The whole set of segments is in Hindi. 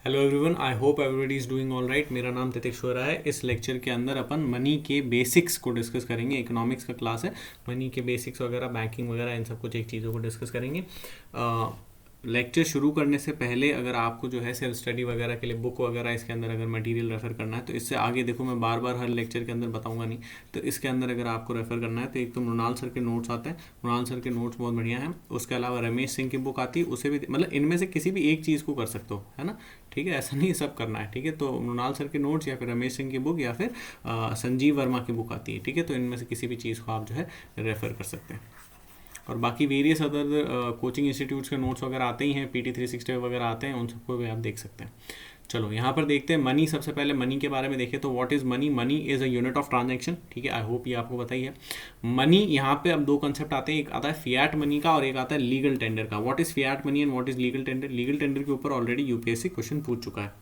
Hello everyone, I hope everybody is doing all right. मेरा नाम तितिक्षोरा है। इस लेक्चर के अंदर अपन मनी के बेसिक्स को डिस्कस करेंगे। इकोनॉमिक्स का क्लास है, मनी के बेसिक्स वगैरह, बैंकिंग वगैरह, इन सब कुछ एक चीज़ों को डिस्कस करेंगे। लेक्चर शुरू करने से पहले अगर आपको जो है सेल्फ स्टडी वगैरह के लिए बुक वगैरह इसके अंदर अगर मटेरियल रेफर करना है तो इससे आगे देखो, मैं बार बार हर लेक्चर के अंदर बताऊंगा नहीं, तो इसके अंदर अगर आपको रेफर करना है तो एक तो मृणाल सर के नोट्स आते हैं। मृणाल सर के नोट्स बहुत बढ़िया हैं। उसके अलावा रमेश सिंह की बुक आती है, उसे भी मतलब इनमें से किसी भी एक चीज़ को कर सकते हो, है ना। ठीक है, ऐसा नहीं सब करना है। ठीक है, तो मृणाल सर के नोट्स या फिर रमेश सिंह की बुक या फिर संजीव वर्मा की बुक आती है। ठीक है, तो इनमें से किसी भी चीज़ को आप जो है रेफर कर सकते हैं। और बाकी वेरियस अदर कोचिंग इंस्टीट्यूट्स के नोट्स वगैरह आते ही हैं, PT 360 वगैरह आते हैं, उन सबको भी आप देख सकते हैं। चलो यहाँ पर देखते हैं मनी। सबसे पहले मनी के बारे में देखें तो what is money. Money is a unit of transaction. ठीक है, आई होप ये आपको पता ही है। मनी यहाँ पे अब दो कंसेप्ट आते हैं, एक आता है फियाट मनी का और एक आता है लीगल टेंडर का। What is Fiat money and what is legal tender. Legal tender के ऊपर ऑलरेडी UPSC क्वेश्चन पूछ चुका है।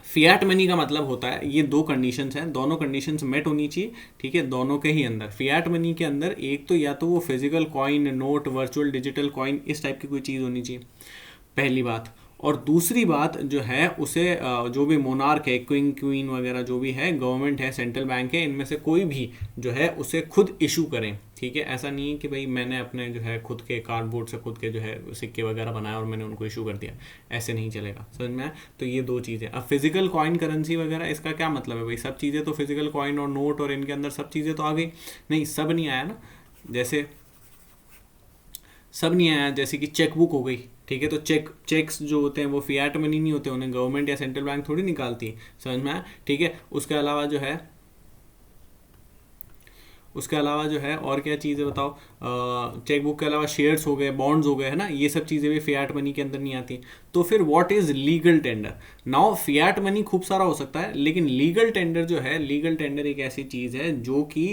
फियाट मनी का मतलब होता है, ये दो कंडीशंस हैं, दोनों कंडीशंस मेट होनी चाहिए। ठीक है, दोनों के ही अंदर फियाट मनी के अंदर एक तो या तो वो physical coin, note, virtual digital coin, इस टाइप की कोई चीज़ होनी चाहिए, पहली बात। और दूसरी बात जो है उसे जो भी मोनार्क है, क्विंग क्वीन वगैरह जो भी है, गवर्नमेंट है, सेंट्रल बैंक है, इनमें से कोई भी जो है उसे खुद इशू करें। ठीक है, ऐसा नहीं है कि भाई मैंने अपने जो है खुद के कार्डबोर्ड से खुद के जो है सिक्के वगैरह बनाए और मैंने उनको इशू कर दिया, ऐसे नहीं चलेगा। समझ में आया? तो ये दो चीज़ें। अब फिजिकल कॉइन करेंसी वगैरह, इसका क्या मतलब है भाई? सब चीज़ें तो फिजिकल कॉइन और नोट और इनके अंदर सब चीज़ें तो आ गई नहीं, सब नहीं आया ना। जैसे सब नहीं आया, जैसे कि चेकबुक हो गई। ठीक है, तो चेक्स जो होते हैं वो फियाट मनी नहीं होते, उन्हें गवर्नमेंट या सेंट्रल बैंक थोड़ी निकालती है। समझ में आया? ठीक है, उसके अलावा जो है और क्या चीज़ें बताओ। चेकबुक के अलावा शेयर्स हो गए, बॉन्ड्स हो गए, है ना, ये सब चीज़ें भी फियाट मनी के अंदर नहीं आती। तो फिर what is legal tender. Now Fiat money खूब सारा हो सकता है, लेकिन लीगल टेंडर जो है, लीगल टेंडर एक ऐसी चीज़ है जो कि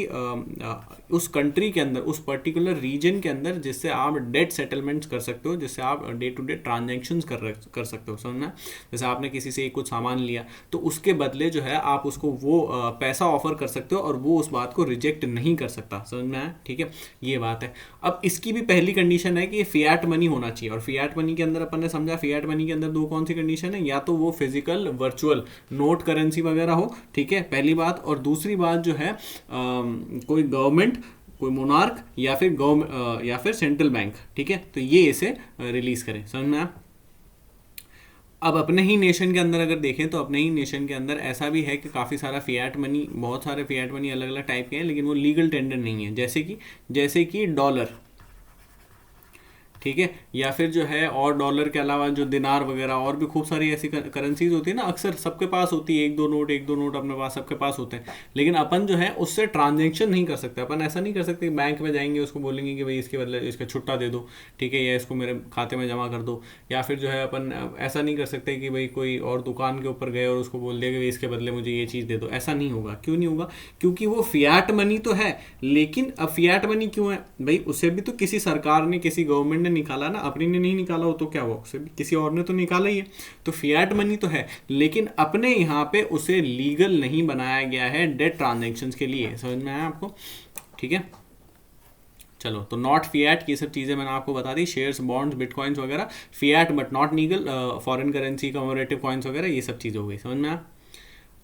उस कंट्री के अंदर, उस पर्टिकुलर रीजन के अंदर, जिससे आप डेट सेटलमेंट्स कर सकते हो, जिससे आप डे टू डे ट्रांजेक्शन्स कर सकते हो। समझना? जैसे आपने किसी से कुछ सामान लिया तो उसके बदले जो है आप उसको वो पैसा ऑफर कर सकते हो और वो उस बात को रिजेक्ट नहीं कर सकता। समझ में आया? ठीक है, ये बात है। अब इसकी भी पहली कंडीशन है कि ये फियाट मनी होना चाहिए। और फियाट मनी के अंदर अपन ने समझा, फियाट मनी के अंदर दो कौन सी कंडीशन है, या तो वो फिजिकल वर्चुअल नोट करेंसी वगैरह हो, ठीक है, पहली बात। और दूसरी बात जो है कोई गवर्नमेंट, कोई मोनार्क या फिर गवर्नमेंट या फिर सेंट्रल बैंक। ठीक है, तो ये इसे रिलीज करें। समझ में आया? अब अपने ही नेशन के अंदर अगर देखें तो अपने ही नेशन के अंदर ऐसा भी है कि काफ़ी सारा फियाट मनी, बहुत सारे फियाट मनी अलग अलग टाइप के हैं, लेकिन वो लीगल टेंडर नहीं है। जैसे कि डॉलर। ठीक है, या फिर जो है और डॉलर के अलावा जो दिनार वगैरह और भी खूब सारी ऐसी करेंसीज होती है ना, अक्सर सबके पास होती है, एक दो नोट अपने पास सबके पास होते हैं, लेकिन अपन जो है उससे ट्रांजेक्शन नहीं कर सकते। अपन ऐसा नहीं कर सकते कि बैंक में जाएंगे, उसको बोलेंगे कि भाई इसके बदले इसका छुट्टा दे दो, ठीक है, या इसको मेरे खाते में जमा कर दो। या फिर जो है अपन ऐसा नहीं कर सकते कि भाई कोई और दुकान के ऊपर गए और उसको बोल दिया कि भाई इसके बदले मुझे ये चीज़ दे दो। ऐसा नहीं होगा। क्यों नहीं होगा? क्योंकि वो फियाट मनी तो है, लेकिन अब फियाट मनी क्यों है भाई? उसे भी तो किसी सरकार ने, किसी गवर्नमेंट ने निकाला ना, अपनी ने नहीं निकाला हो तो क्या हुआ, उसे भी किसी और ने तो निकाला ही है। तो फियाट मनी तो है, लेकिन अपने यहाँ पे उसे लीगल नहीं बनाया गया है डेट ट्रांजैक्शंस के लिए। समझ में आया आपको? ठीक है, चलो, तो नॉट फियाट, ये सब चीज़ें मैंने आपको बता दी। शेयर्स, बॉन्ड्स, बिटकॉइंस वगैरह fiat but not legal. Foreign currency, commemorative coins वगैरह, ये सब चीज़ हो गई। समझ में आया?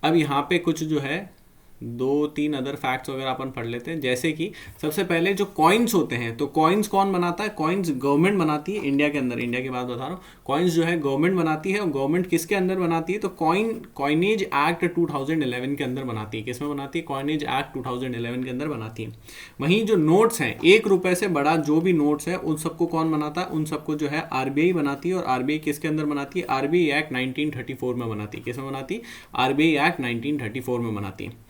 अब यहाँ पे कुछ जो है दो तीन अदर फैक्ट्स वगैरह अपन पढ़ लेते हैं। जैसे कि सबसे पहले जो कॉइन्स होते हैं, तो कॉइन्स कौन बनाता है? कॉइन्स गवर्नमेंट बनाती है इंडिया के अंदर। इंडिया की बात बता रहा हूँ। कॉइन्स जो है गवर्नमेंट बनाती है, और गवर्नमेंट किसके अंदर बनाती है? तो कॉइनेज एक्ट 2011 के अंदर बनाती है। किसमें बनाती है? कॉइनेज एक्ट 2011 के अंदर बनाती है। वहीं जो नोट्स हैं, 1 रुपये से बड़ा जो भी नोट्स है, उन सबको कौन बनाता है? उन सबको जो है RBI बनाती है। और RBI किसके अंदर बनाती है? RBI एक्ट 1934 में बनाती है। किसमें बनाती है? RBI एक्ट 1934 में बनाती है।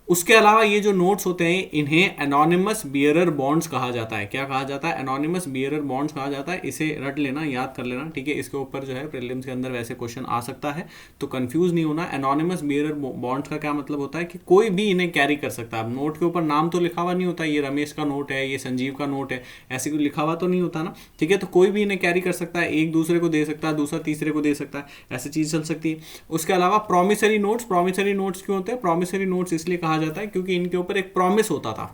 उसके अलावा ये जो नोट्स होते हैं, इन्हें एनोनिमस बियरर बॉन्ड्स कहा जाता है। क्या कहा जाता है? एनोनिमस बियरर बॉन्ड्स कहा जाता है। इसे रट लेना, याद कर लेना। ठीक है, इसके ऊपर जो है प्रीलिम्स के अंदर वैसे क्वेश्चन आ सकता है, तो कंफ्यूज नहीं होना। एनोनिमस बियरर बॉन्ड्स का क्या मतलब होता है कि कोई भी इन्हें कैरी कर सकता है। अब नोट के ऊपर नाम तो लिखा हुआ नहीं होता, ये रमेश का नोट है, ये संजीव का नोट है, ऐसे कोई लिखा हुआ तो नहीं होता ना। ठीक है, तो कोई भी इन्हें कैरी कर सकता है, एक दूसरे को दे सकता है, दूसरा तीसरे को दे सकता है, ऐसी चीज़ चल सकती है। उसके अलावा प्रोमिसरी नोट्स। प्रोमिसरी नोट्स क्यों होते हैं? प्रोमिसरी नोट्स इसलिए कहा जाता है क्योंकि इनके ऊपर एक प्रॉमिस होता था।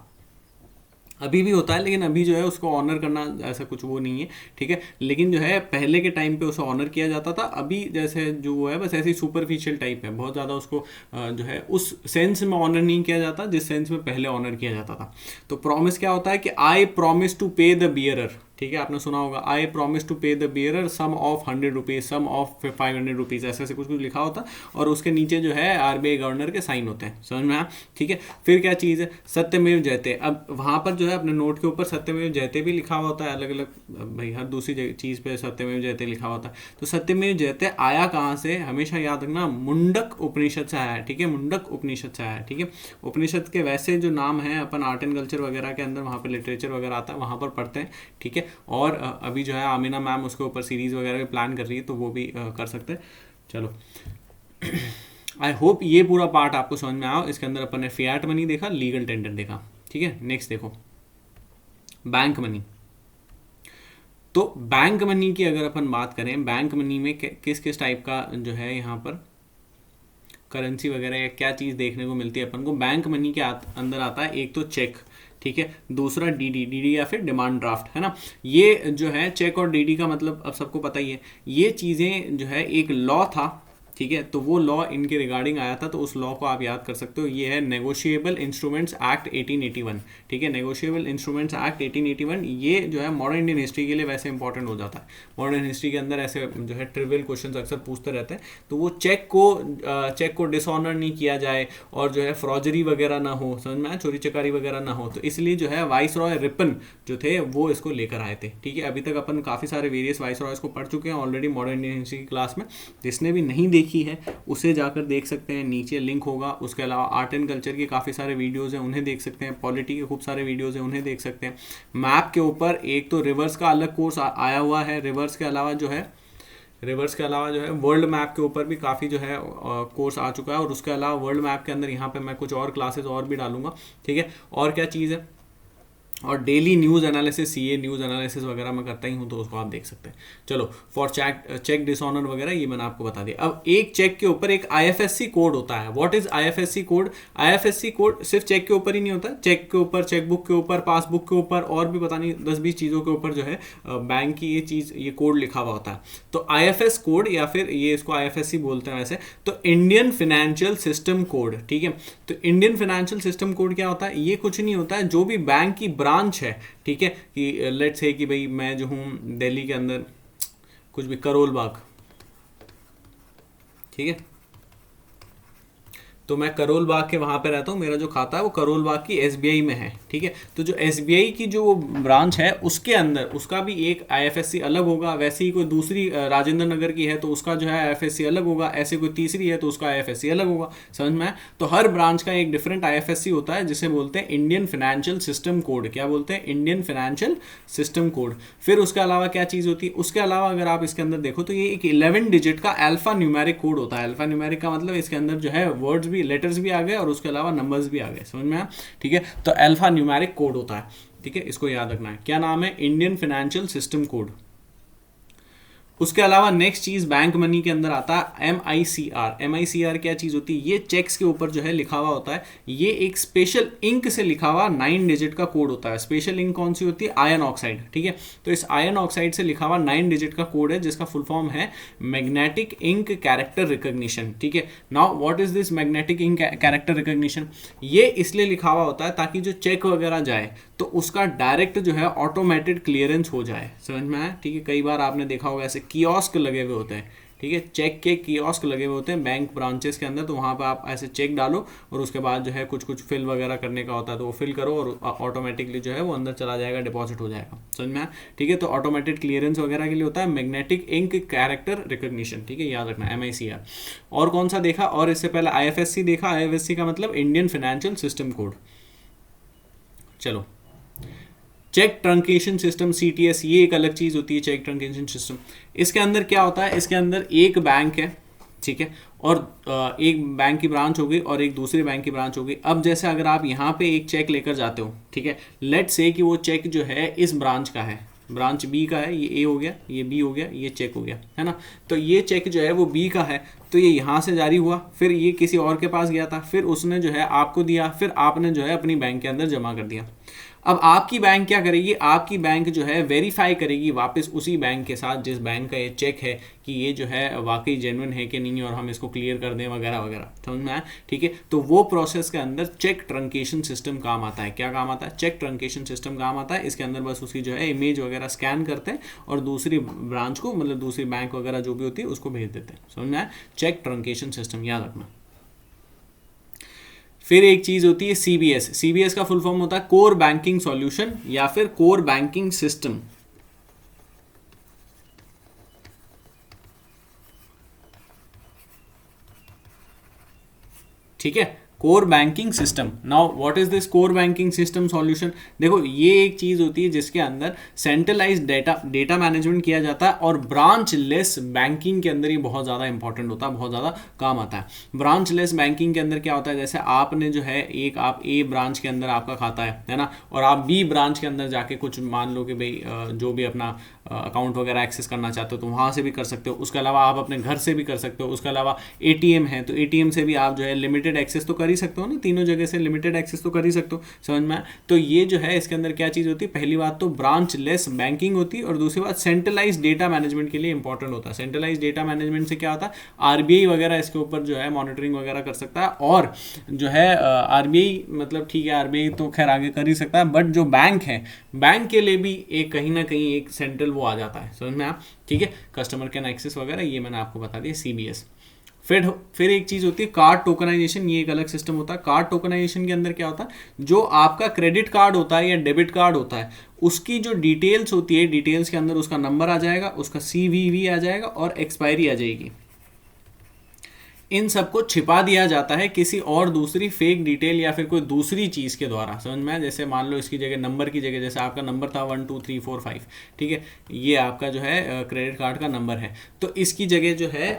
अभी भी होता है, लेकिन अभी जो है उसको ऑनर करना ऐसा कुछ वो नहीं है, ठीक है। लेकिन जो है पहले के टाइम पे उसे ऑनर किया जाता था, अभी जैसे जो वो है बस ऐसी सुपरफिशियल टाइप है, बहुत ज़्यादा उसको जो है उस सेंस में ऑनर नहीं किया जाता जिस सेंस में पहले ऑनर किया जाता था। तो प्रॉमिस क्या होता है कि I promise to pay the bearer, ठीक है, आपने सुना होगा, I promise to pay the bearer sum of 100 rupees, sum of 500 rupees, ऐसे ऐसे कुछ कुछ लिखा होता है और उसके नीचे जो है आरबीआई गवर्नर के साइन होते हैं, समझ में आया, ठीक है। फिर क्या चीज़ है, सत्यमेव जयते। अब वहाँ पर जो है अपने नोट के ऊपर सत्यमेव जयते भी लिखा हुआ होता है, अलग अलग भाई हर दूसरी चीज़ पे सत्यमेव जयते लिखा होता है। तो सत्यमेव जयते आया कहाँ से, हमेशा याद रखना, मुंडक उपनिषद से आया है, ठीक है, मुंडक उपनिषद से आया है, ठीक है। उपनिषद के वैसे जो नाम है अपन आर्ट एंड कल्चर वगैरह के अंदर वहाँ पर लिटरेचर वगैरह आता है, वहाँ पर पढ़ते हैं, ठीक है। और अभी जो है आमिना मैम उसके ऊपर सीरीज़ वगैरह भी प्लान कर रही है, तो वो भी कर सकते हैं। चलो आई होप ये पूरा पार्ट आपको समझ में आया। इसके अंदर अपन ने फिएट मनी देखा, लीगल टेंडर देखा, ठीक है। नेक्स्ट देखो बैंक मनी। तो बैंक मनी की अगर अपन बात करें, बैंक मनी में किस किस टाइप का जो है यहाँ पर करेंसी वगैरह या क्या चीज़ देखने को मिलती है अपन को। बैंक मनी के अंदर आता है एक तो चेक, ठीक है, दूसरा डीडी या फिर डिमांड ड्राफ्ट, है ना। ये जो है चेक और डीडी का मतलब अब सबको पता ही है। ये चीज़ें जो है एक लॉ था, ठीक है, तो वो लॉ इनके रिगार्डिंग आया था, तो उस लॉ को आप याद कर सकते हो। ये है नेगोशिएबल इंस्ट्रूमेंट्स एक्ट 1881, ठीक है, नेगोशिएबल इंस्ट्रूमेंट्स एक्ट 1881। ये जो है मॉडर्न इंडियन हिस्ट्री के लिए वैसे इंपॉर्टेंट हो जाता है। मॉडर्न हिस्ट्री के अंदर ऐसे जो है ट्रिवियल क्वेश्चन अक्सर पूछते रहते हैं। तो वो चेक को डिसऑनर नहीं किया जाए और जो है फ्रॉजरी वगैरह ना हो, समझ में आया, चोरी चकारी वगैरह ना हो, तो इसलिए जो है वाइस रॉय रिपन जो थे वो इसको लेकर आए थे, ठीक है। अभी तक अपन काफ़ी सारे वेरियस वाइस रॉयज को पढ़ चुके हैं ऑलरेडी मॉडर्न इंडियन हिस्ट्री की क्लास में। जिसने भी नहीं देखी है उसे जाकर देख सकते हैं, नीचे लिंक होगा। उसके अलावा आर्ट एंड कल्चर के काफ़ी सारे वीडियोस हैं, उन्हें देख सकते हैं। पॉलिटी के खूब सारे वीडियोस हैं, उन्हें देख सकते हैं। मैप के ऊपर एक तो रिवर्स का अलग कोर्स आया हुआ है, रिवर्स के अलावा जो है वर्ल्ड मैप के ऊपर भी काफ़ी जो है कोर्स आ चुका है। और उसके अलावा वर्ल्ड मैप के अंदर यहाँ पे मैं कुछ और क्लासेस और भी डालूंगा, ठीक है। और क्या चीज़ है, और daily news analysis, CA news analysis वगैरह मैं करता ही हूँ, तो उसको आप देख सकते हैं। चलो फॉर चेक डिसऑनर वगैरह ये मैंने आपको बता दिया। अब एक चेक के ऊपर एक आईएफएससी कोड होता है। What is IFSC code? IFSC code सिर्फ चेक के ऊपर ही नहीं होता, चेक के ऊपर, चेकबुक के ऊपर, पासबुक के ऊपर और भी पता नहीं 10-20 चीज़ों के ऊपर जो है बैंक की ये कोड लिखा हुआ होता है। तो आईएफएस कोड या फिर ये इसको आईएफएससी बोलते हैं वैसे, तो इंडियन फाइनेंशियल सिस्टम कोड, ठीक है। तो इंडियन फाइनेंशियल सिस्टम कोड क्या होता है? ये कुछ नहीं होता है, जो भी बैंक की ब्रांच है, ठीक है, कि लेट्स से कि भाई मैं जो हूँ दिल्ली के अंदर कुछ भी करोल बाग, ठीक है, तो मैं करोल बाग के वहाँ पे रहता हूँ, मेरा जो खाता है वो करोल बाग की एसबीआई में है, ठीक है। तो जो एसबीआई की जो ब्रांच है उसके अंदर उसका भी एक आईएफएससी अलग होगा। वैसे ही कोई दूसरी राजेंद्र नगर की है तो उसका जो है आईएफएससी अलग होगा, ऐसे कोई तीसरी है तो उसका आईएफएससी अलग होगा, समझ में आया। तो हर ब्रांच का एक डिफरेंट आईएफएससी होता है, जिसे बोलते हैं इंडियन फाइनेंशियल सिस्टम कोड। क्या बोलते हैं? Indian financial system code. फिर उसके अलावा क्या चीज़ होती है? उसके अलावा अगर आप इसके अंदर देखो तो ये एक 11 डिजिट का अल्फा न्यूमेरिक कोड होता है। अल्फा न्यूमेरिक का मतलब इसके अंदर जो है वर्ड्स लेटर्स भी आ गए और उसके अलावा नंबर्स भी आ गए, समझ में आया, ठीक है। तो अल्फा न्यूमेरिक कोड होता है, ठीक है, इसको याद रखना है। क्या नाम है? Indian financial system code. उसके अलावा नेक्स्ट चीज़ बैंक मनी के अंदर आता है MICR। MICR क्या चीज़ होती है? ये चेक्स के ऊपर जो है लिखा हुआ होता है। ये एक स्पेशल इंक से लिखा हुआ 9 डिजिट का कोड होता है। स्पेशल इंक कौन सी होती है? आयन ऑक्साइड, ठीक है। तो इस आयन ऑक्साइड से लिखा हुआ 9 डिजिट का कोड है, जिसका फुल फॉर्म है मैग्नेटिक इंक कैरेक्टर रिकॉग्निशन, ठीक है। Now what is this magnetic ink character recognition? ये इसलिए लिखा हुआ होता है ताकि जो चेक वगैरह जाए तो उसका डायरेक्ट जो है ऑटोमेटेड क्लियरेंस हो जाए, समझ में आया, ठीक है। कई बार आपने देखा होगा ऐसे कियोस्क लगे हुए होते हैं, ठीक है, चेक के कियोस्क लगे हुए होते हैं बैंक ब्रांचेस के अंदर। तो वहाँ पे आप ऐसे चेक डालो और उसके बाद जो है कुछ कुछ फिल वगैरह करने का होता है, तो वो फिल करो और ऑटोमेटिकली जो है वो अंदर चला जाएगा, डिपॉजिट हो जाएगा, समझ में आया, ठीक है। तो ऑटोमेटेड क्लियरेंस वगैरह के लिए होता है मैग्नेटिक इंक कैरेक्टर रिकॉग्निशन, ठीक है, याद रखना MICR। और कौन सा देखा? और इससे पहले IFSC देखा। IFSC का मतलब इंडियन फाइनेंशियल सिस्टम कोड। चलो चेक ट्रंकेशन सिस्टम, CTS, ये एक अलग चीज़ होती है, चेक ट्रंकेशन सिस्टम। इसके अंदर क्या होता है? इसके अंदर एक बैंक है, ठीक है, और एक बैंक की ब्रांच होगी और एक दूसरे बैंक की ब्रांच होगी। अब जैसे अगर आप यहाँ पे एक चेक लेकर जाते हो, ठीक है, लेट्स से कि वो चेक जो है इस ब्रांच का है, ब्रांच B का है, ये A हो गया, ये B हो गया, ये चेक हो गया, है ना। तो ये चेक जो है वो B का है, तो ये यहाँ से जारी हुआ, फिर ये किसी और के पास गया था, फिर उसने जो है आपको दिया, फिर आपने जो है अपनी बैंक के अंदर जमा कर दिया। अब आपकी बैंक क्या करेगी, आपकी बैंक जो है वेरीफाई करेगी वापस उसी बैंक के साथ जिस बैंक का ये चेक है कि ये जो है वाकई जेन्युइन है कि नहीं और हम इसको क्लियर कर दें वगैरह वगैरह, समझ में आया, ठीक है। तो वो प्रोसेस के अंदर चेक ट्रंकेशन सिस्टम काम आता है। क्या काम आता है? चेक ट्रंकेशन सिस्टम काम आता है। इसके अंदर बस उसकी जो है इमेज वगैरह स्कैन करते हैं और दूसरी ब्रांच को, मतलब दूसरी बैंक वगैरह जो भी होती है उसको भेज देते हैं, समझ में आया। चेक ट्रंकेशन सिस्टम याद रखना। फिर एक चीज होती है सीबीएस। सीबीएस का फुल फॉर्म होता है कोर बैंकिंग सॉल्यूशन या फिर कोर बैंकिंग सिस्टम। ठीक है, core banking system. Now what is this core banking system solution? देखो ये एक चीज होती है जिसके अंदर सेंट्रलाइज्ड डेटा मैनेजमेंट किया जाता है और ब्रांच लेस बैंकिंग के अंदर ये बहुत ज़्यादा इंपॉर्टेंट होता है, बहुत ज़्यादा काम आता है। ब्रांच लेस बैंकिंग के अंदर क्या होता है, जैसे आपने जो है एक आप ए ब्रांच के अंदर आपका खाता है ना, और आप बी ब्रांच के अंदर जाके कुछ मान लो कि भाई जो भी अपना अकाउंट वगैरह एक्सेस करना चाहते हो तो वहाँ से भी कर सकते हो। उसके अलावा आप अपने घर से भी कर सकते हो। उसके अलावा एटीएम है तो एटीएम से भी आप जो है लिमिटेड एक्सेस तो कर ही सकते हो ना, तीनों जगह से लिमिटेड एक्सेस तो कर ही सकते हो, समझ में। तो ये जो है इसके अंदर क्या चीज़ होती है, पहली बात तो ब्रांच लेस बैंकिंग होती है और दूसरी बात सेंट्रलाइज डेटा मैनेजमेंट के लिए इंपॉर्टेंट होता है। सेंट्रलाइज डेटा मैनेजमेंट से क्या होता है, आरबीआई वगैरह इसके ऊपर जो है मॉनिटरिंग वगैरह कर सकता है। और जो है आरबीआई मतलब ठीक है, आरबीआई तो खैर आगे कर ही सकता है, बट जो बैंक है बैंक के लिए भी एक कहीं ना कहीं एक सेंट्रल वो आ जाता है, समझ में आप, ठीक है। कस्टमर कैन एक्सेस वगैरह ये मैंने आपको बता दिया सीबीएस। फिर एक चीज़ होती है कार्ड टोकनाइजेशन। ये एक अलग सिस्टम होता है। कार्ड टोकनाइजेशन के अंदर क्या होता है, जो आपका क्रेडिट कार्ड होता है या डेबिट कार्ड होता है उसकी जो डिटेल्स होती है, डिटेल्स के अंदर उसका नंबर आ जाएगा, उसका सीवीवी आ जाएगा और एक्सपायरी आ जाएगी। इन सबको छिपा दिया जाता है किसी और दूसरी फेक डिटेल या फिर कोई दूसरी चीज़ के द्वारा, समझ में। जैसे मान लो इसकी जगह नंबर की जगह, जैसे आपका नंबर था 1 2 3 4 5, ठीक है, ये आपका जो है क्रेडिट कार्ड का नंबर है, तो इसकी जगह जो है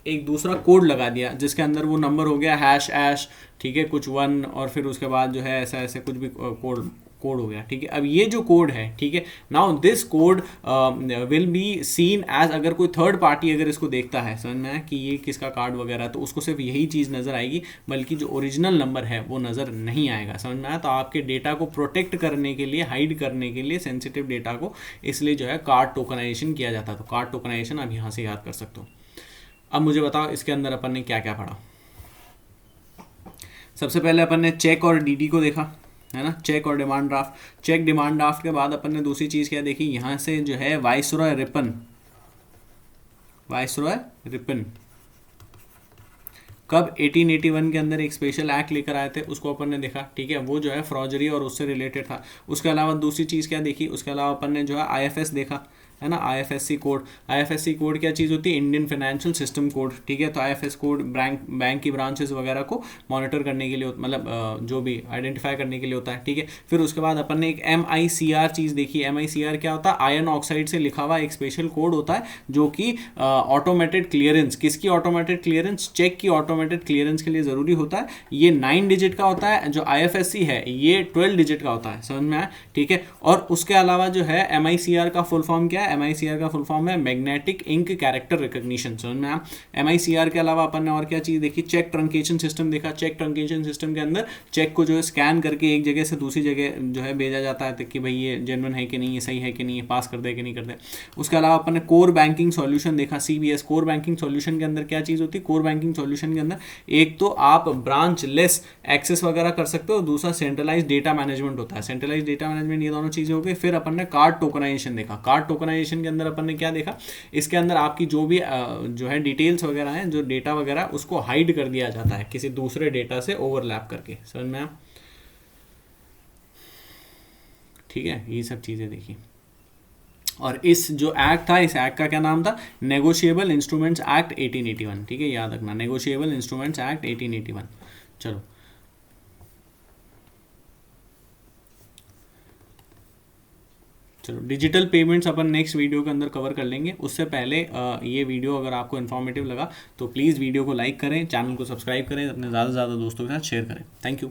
एक दूसरा कोड लगा दिया जिसके अंदर वो नंबर हो गया ##, ठीक है, कुछ 1 और फिर उसके बाद जो है ऐसा ऐसे कुछ भी कोड हो गया, ठीक है। अब ये जो कोड है, ठीक है, now this code will be seen as, अगर कोई थर्ड पार्टी अगर इसको देखता है, समझ में कि ये किसका कार्ड वगैरह है, तो उसको सिर्फ यही चीज़ नज़र आएगी, बल्कि जो ओरिजिनल नंबर है वो नज़र नहीं आएगा, समझ में आया। तो आपके डेटा को प्रोटेक्ट करने के लिए, हाइड करने के लिए सेंसिटिव डेटा को, इसलिए जो है कार्ड टोकनाइजेशन किया जाता है। तो कार्ड टोकनाइजेशन आप यहाँ से याद कर सकते हो। अब मुझे बताओ इसके अंदर अपन ने क्या क्या पढ़ा। सबसे पहले अपन ने चेक और डीडी को देखा, है ना, चेक और demand draft. Cheque demand draft के बाद अपन ने दूसरी चीज़ क्या देखी, यहाँ से जो है वाइसरॉय रिपन, वाइसरॉय रिपन कब 1881 के अंदर एक स्पेशल एक्ट लेकर आए थे, उसको अपन ने देखा, ठीक है, वो जो है फ्रॉजरी और उससे रिलेटेड था। उसके अलावा दूसरी चीज़ क्या देखी, उसके अलावा अपन ने जो है आईएफएस देखा, है ना, आईएफएससी कोड। आईएफएससी कोड क्या चीज़ होती है, इंडियन फाइनेंशियल सिस्टम कोड, ठीक है। तो आईएफएस कोड बैंक की ब्रांचेस वगैरह को मॉनिटर करने के लिए, मतलब जो भी आइडेंटिफाई करने के लिए होता है, ठीक है। फिर उसके बाद अपन ने एक MICR चीज़ देखी। MICR क्या होता है, आयरन ऑक्साइड से लिखा हुआ एक स्पेशल कोड होता है जो कि ऑटोमेटेड क्लियरेंस, किसकी ऑटोमेटेड क्लियरेंस, चेक की ऑटोमेटेड क्लियरेंस के लिए ज़रूरी होता है। ये 9 डिजिट का होता है, जो IFSC है ये 12 डिजिट का होता है, समझ में आया, ठीक है। और उसके अलावा जो है MICR का फुल फॉर्म क्या है, MICR का फुल फॉर्म है मैग्नेटिक इंक कैरेक्टर रिकॉग्निशन, समझ में आया। MICR के अलावा अपन ने और क्या चीज़ देखी, चेक ट्रंकेशन सिस्टम देखा। चेक ट्रंकेशन सिस्टम के अंदर चेक को जो है स्कैन करके एक जगह से दूसरी जगह जो है भेजा जाता है कि भाई ये जेन्युइन है कि नहीं, ये सही है कि नहीं, ये पास कर दे कि नहीं कर दे। उसके अलावा अपन ने कोर बैंकिंग सॉल्यूशन देखा, CBS। कोर बैंकिंग सॉल्यूशन के अंदर क्या चीज़ होती है, कोर बैंकिंग सॉल्यूशन के अंदर एक तो आप ब्रांच लेस एक्सेस वगैरह कर सकते हो, दूसरा सेंट्रलाइज डेटा मैनेजमेंट होता है। सेंट्रलाइज डेटा मैनेजमेंट, ये दोनों चीज़ें हो गई। फिर अपन ने कार्ड टोकनाइजेशन देखा। कार्ड टोकनाइजेशन के अंदर अपन ने क्या देखा, इसके अंदर आपकी जो भी जो है डिटेल्स वगैरह हैं, जो डेटा वगैरह, उसको हाइड कर दिया जाता है किसी दूसरे डेटा से ओवरलैप करके, समझ में आया, ठीक है। ये सब चीज़ें देखी। और इस जो एक्ट था, इस एक्ट का क्या नाम था, नेगोशिएबल इंस्ट्रूमेंट्स एक्ट 1881, ठीक है, याद रखना, नेगोशिएबल इंस्ट्रूमेंट्स एक्ट 1881। चलो डिजिटल पेमेंट्स अपन नेक्स्ट वीडियो के अंदर कवर कर लेंगे। उससे पहले ये वीडियो अगर आपको इन्फॉर्मेटिव लगा तो प्लीज़ वीडियो को लाइक करें, चैनल को सब्सक्राइब करें, अपने ज़्यादा से ज़्यादा दोस्तों के साथ शेयर करें। Thank you.